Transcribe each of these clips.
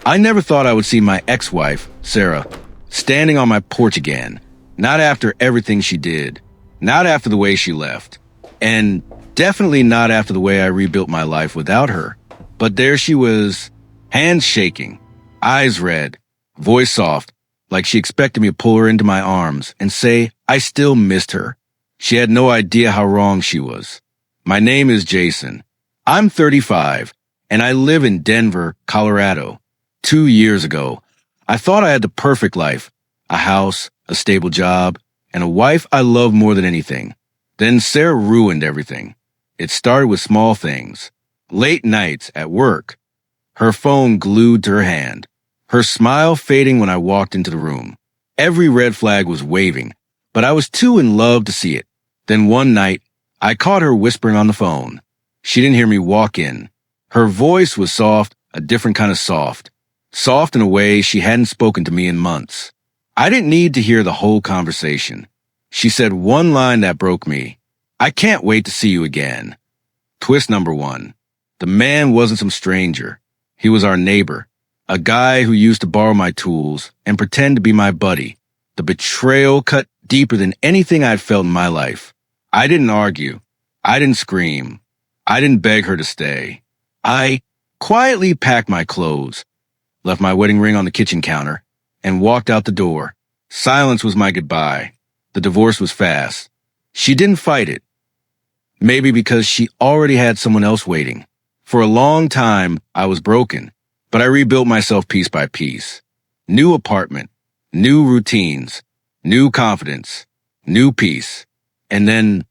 I never thought I would see my ex-wife, Sarah, standing on my porch again. Not after everything she did. Not after the way she left. And definitely not after the way I rebuilt my life without her. But there she was, hands shaking, eyes red, voice soft, like she expected me to pull her into my arms and say I still missed her. She had no idea how wrong she was. My name is Jason. I'm 35, and I live in Denver, Colorado. 2 years ago, I thought I had the perfect life, a house, a stable job, and a wife I love more than anything. Then Sarah ruined everything. It started with small things. Late nights at work. Her phone glued to her hand. Her smile fading when I walked into the room. Every red flag was waving, but I was too in love to see it. Then one night, I caught her whispering on the phone. She didn't hear me walk in. Her voice was soft, a different kind of soft. Soft in a way she hadn't spoken to me in months. I didn't need to hear the whole conversation. She said one line that broke me. I can't wait to see you again. Twist number 1. The man wasn't some stranger. He was our neighbor, a guy who used to borrow my tools and pretend to be my buddy. The betrayal cut deeper than anything I'd felt in my life. I didn't argue. I didn't scream. I didn't beg her to stay. I quietly packed my clothes, left my wedding ring on the kitchen counter, and walked out the door. Silence was my goodbye. The divorce was fast. She didn't fight it. Maybe because she already had someone else waiting. For a long time, I was broken, but I rebuilt myself piece by piece. New apartment, new routines, new confidence, new peace. And then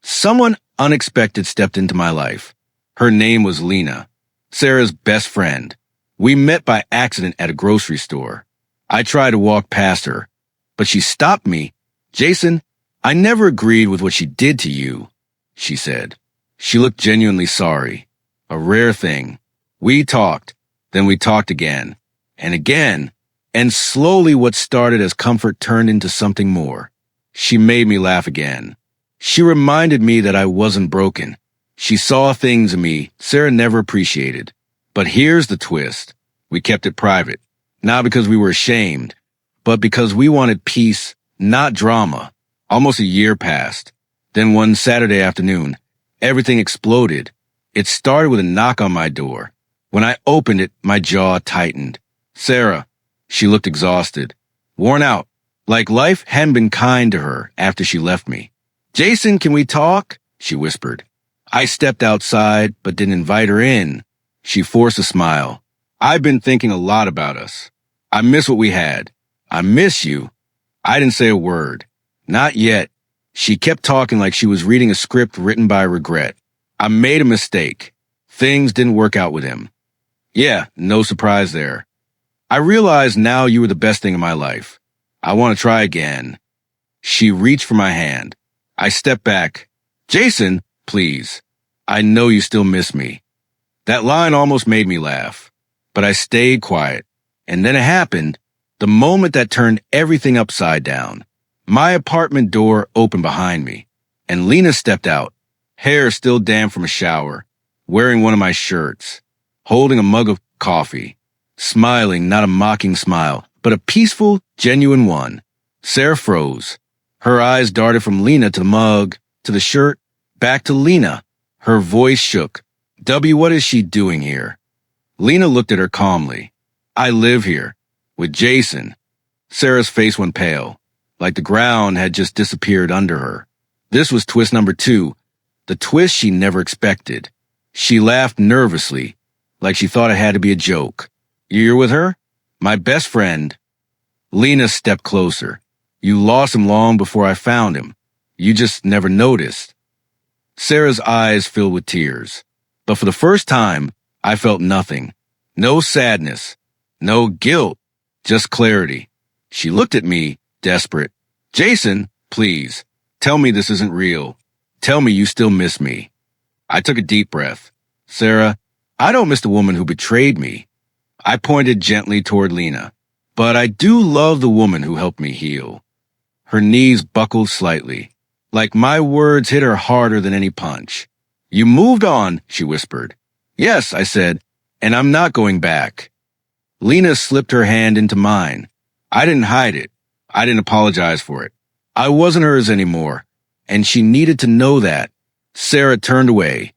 someone unexpected stepped into my life. Her name was Lena, Sarah's best friend. We met by accident at a grocery store. I tried to walk past her, but she stopped me. Jason, I never agreed with what she did to you, she said. She looked genuinely sorry. A rare thing. We talked, then we talked again, and slowly what started as comfort turned into something more. She made me laugh again. She reminded me that I wasn't broken. She saw things in me Sarah never appreciated. But here's the twist. We kept it private, not because we were ashamed, but because we wanted peace, not drama. Almost a year passed. Then one Saturday afternoon, everything exploded. It started with a knock on my door. When I opened it, my jaw tightened. Sarah. She looked exhausted, worn out, like life hadn't been kind to her after she left me. Jason, can we talk? She whispered. I stepped outside, but didn't invite her in. She forced a smile. I've been thinking a lot about us. I miss what we had. I miss you. I didn't say a word. Not yet. She kept talking like she was reading a script written by regret. I made a mistake. Things didn't work out with him. Yeah, no surprise there. I realize now you were the best thing in my life. I want to try again. She reached for my hand. I stepped back. Jason, please. I know you still miss me. That line almost made me laugh, but I stayed quiet. And then it happened, the moment that turned everything upside down. My apartment door opened behind me, and Lena stepped out, hair still damp from a shower, wearing one of my shirts, holding a mug of coffee, smiling, not a mocking smile, but a peaceful, genuine one. Sarah froze. Her eyes darted from Lena to the mug, to the shirt, back to Lena. Her voice shook. W, what is she doing here? Lena looked at her calmly. I live here, with Jason. Sarah's face went pale, like the ground had just disappeared under her. This was twist number 2, the twist she never expected. She laughed nervously, like she thought it had to be a joke. You're with her? My best friend. Lena stepped closer. You lost him long before I found him. You just never noticed. Sarah's eyes filled with tears. But for the first time, I felt nothing. No sadness. No guilt. Just clarity. She looked at me, desperate. Jason, please, tell me this isn't real. Tell me you still miss me. I took a deep breath. Sarah, I don't miss the woman who betrayed me. I pointed gently toward Lena. But I do love the woman who helped me heal. Her knees buckled slightly, like my words hit her harder than any punch. You moved on, she whispered. Yes, I said, and I'm not going back. Lena slipped her hand into mine. I didn't hide it. I didn't apologize for it. I wasn't hers anymore, and she needed to know that. Sarah turned away,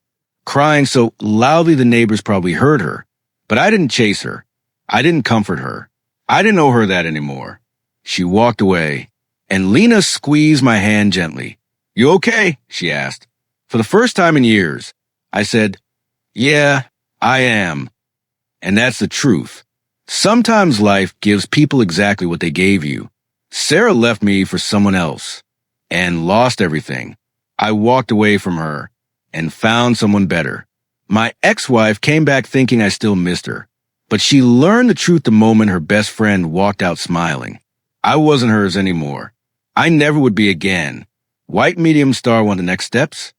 crying so loudly the neighbors probably heard her. But I didn't chase her. I didn't comfort her. I didn't owe her that anymore. She walked away, and Lena squeezed my hand gently. "You okay?" she asked. For the first time in years, I said, "Yeah, I am." And that's the truth. Sometimes life gives people exactly what they gave you. Sarah left me for someone else and lost everything. I walked away from her and found someone better. My ex-wife came back thinking I still missed her, but she learned the truth the moment her best friend walked out smiling. I wasn't hers anymore. I never would be again. White Medium Star want the next steps?